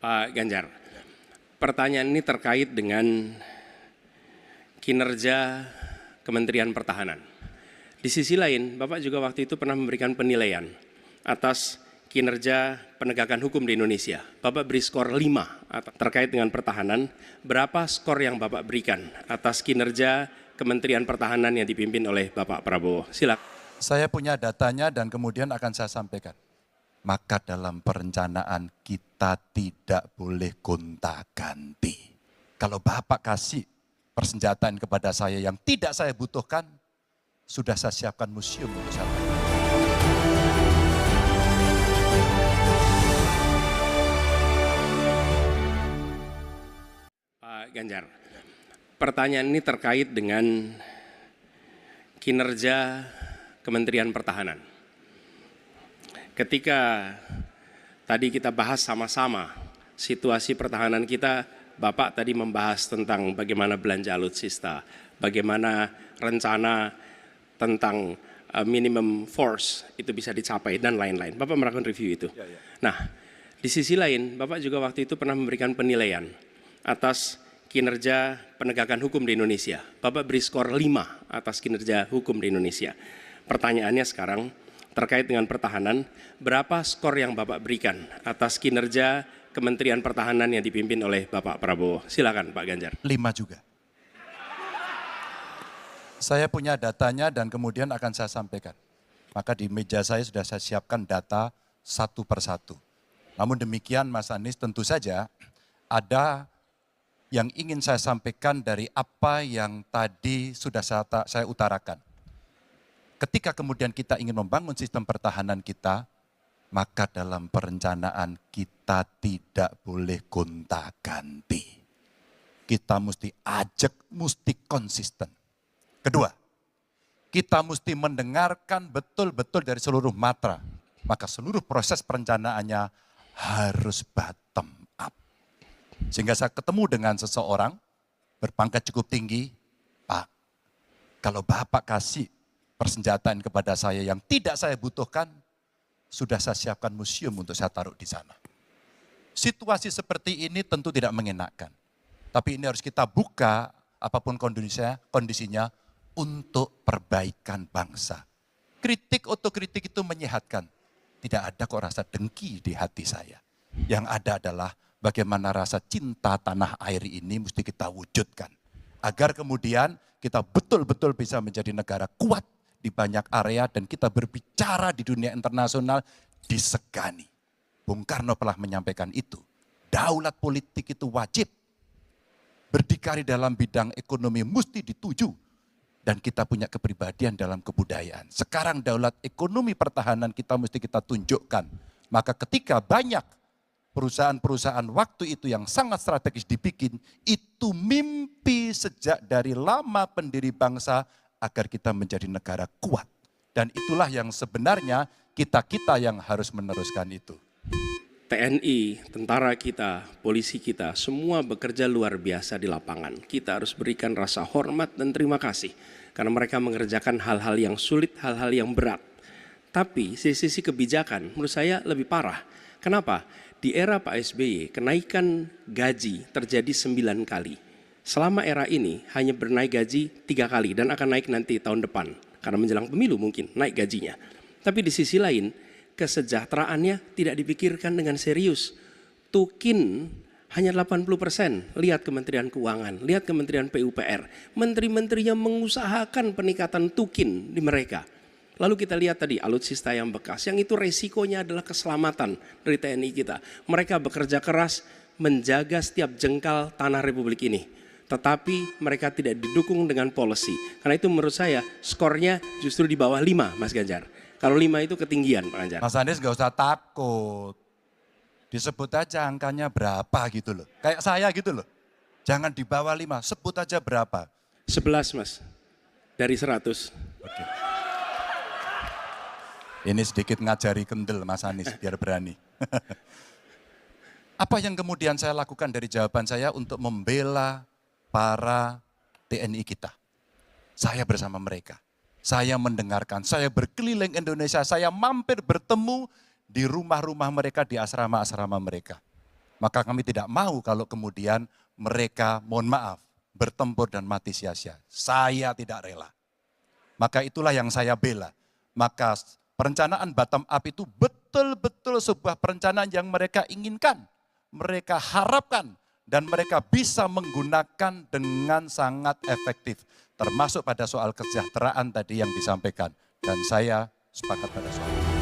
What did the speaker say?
Pak Ganjar, pertanyaan ini terkait dengan kinerja Kementerian Pertahanan. Di sisi lain, Bapak juga waktu itu pernah memberikan penilaian atas kinerja penegakan hukum di Indonesia. Bapak beri skor 5 terkait dengan pertahanan. Berapa skor yang Bapak berikan atas kinerja Kementerian Pertahanan yang dipimpin oleh Bapak Prabowo? Silakan. Saya punya datanya dan kemudian akan saya sampaikan. Maka dalam perencanaan kita tidak boleh gonta-ganti. Kalau Bapak kasih persenjataan kepada saya yang tidak saya butuhkan, sudah saya siapkan museum untuk saya. Pak Ganjar, pertanyaan ini terkait dengan kinerja Kementerian Pertahanan. Ketika tadi kita bahas sama-sama situasi pertahanan kita, Bapak tadi membahas tentang bagaimana belanja alutsista, bagaimana rencana tentang minimum force itu bisa dicapai dan lain-lain. Bapak melakukan review itu. Nah, di sisi lain, Bapak juga waktu itu pernah memberikan penilaian atas kinerja penegakan hukum di Indonesia. Bapak beri skor 5 atas kinerja hukum di Indonesia. Pertanyaannya sekarang, terkait dengan pertahanan, berapa skor yang Bapak berikan atas kinerja Kementerian Pertahanan yang dipimpin oleh Bapak Prabowo? Silakan Pak Ganjar. 5 juga. Saya punya datanya dan kemudian akan saya sampaikan. Maka di meja saya sudah saya siapkan data satu persatu. Namun demikian Mas Anies, tentu saja ada yang ingin saya sampaikan dari apa yang tadi sudah saya utarakan. Ketika kemudian kita ingin membangun sistem pertahanan kita, maka dalam perencanaan kita tidak boleh gonta-ganti. Kita mesti ajak, mesti konsisten. Kedua, kita mesti mendengarkan betul-betul dari seluruh matra. Maka seluruh proses perencanaannya harus bottom up. Sehingga saya ketemu dengan seseorang berpangkat cukup tinggi, Pak, kalau Bapak kasih persenjataan kepada saya yang tidak saya butuhkan, sudah saya siapkan museum untuk saya taruh di sana. Situasi seperti ini tentu tidak mengenakan. Tapi ini harus kita buka apapun kondisinya untuk perbaikan bangsa. Kritik otokritik itu menyehatkan. Tidak ada kok rasa dengki di hati saya. Yang ada adalah bagaimana rasa cinta tanah air ini mesti kita wujudkan. Agar kemudian kita betul-betul bisa menjadi negara kuat di banyak area dan kita berbicara di dunia internasional disegani. Bung Karno telah menyampaikan itu. Daulat politik itu wajib. Berdikari dalam bidang ekonomi mesti dituju. Dan kita punya kepribadian dalam kebudayaan. Sekarang daulat ekonomi pertahanan kita mesti kita tunjukkan. Maka ketika banyak perusahaan-perusahaan waktu itu yang sangat strategis dibikin, itu mimpi sejak dari lama pendiri bangsa agar kita menjadi negara kuat. Dan itulah yang sebenarnya kita-kita yang harus meneruskan itu. TNI, tentara kita, polisi kita, semua bekerja luar biasa di lapangan. Kita harus berikan rasa hormat dan terima kasih. Karena mereka mengerjakan hal-hal yang sulit, hal-hal yang berat. Tapi sisi kebijakan menurut saya lebih parah. Kenapa? Di era Pak SBY, kenaikan gaji terjadi 9 kali. Selama era ini hanya bernaik gaji 3 kali dan akan naik nanti tahun depan. Karena menjelang pemilu mungkin naik gajinya. Tapi di sisi lain, kesejahteraannya tidak dipikirkan dengan serius. Tukin hanya 80%. Lihat Kementerian Keuangan, lihat Kementerian PUPR. Menteri-menterinya mengusahakan peningkatan tukin di mereka. Lalu kita lihat tadi alutsista yang bekas, yang itu resikonya adalah keselamatan dari TNI kita. Mereka bekerja keras menjaga setiap jengkal tanah Republik ini. Tetapi mereka tidak didukung dengan policy. Karena itu menurut saya skornya justru di bawah 5 Mas Ganjar. Kalau 5 itu ketinggian Pak Ganjar. Mas Anies gak usah takut. Disebut aja angkanya berapa gitu loh. Kayak saya gitu loh. Jangan di bawah 5, sebut aja berapa. 11 Mas, dari 100. Oke. Ini sedikit ngajari kendel Mas Anies biar berani. Apa yang kemudian saya lakukan dari jawaban saya untuk membela para TNI kita? Saya bersama mereka. Saya mendengarkan, saya berkeliling Indonesia, saya mampir bertemu di rumah-rumah mereka, di asrama-asrama mereka. Maka kami tidak mau kalau kemudian mereka, mohon maaf, bertempur dan mati sia-sia. Saya tidak rela. Maka itulah yang saya bela. Maka perencanaan bottom up itu betul-betul sebuah perencanaan yang mereka inginkan, mereka harapkan, dan mereka bisa menggunakan dengan sangat efektif. Termasuk pada soal kesejahteraan tadi yang disampaikan. Dan saya sepakat pada soal itu.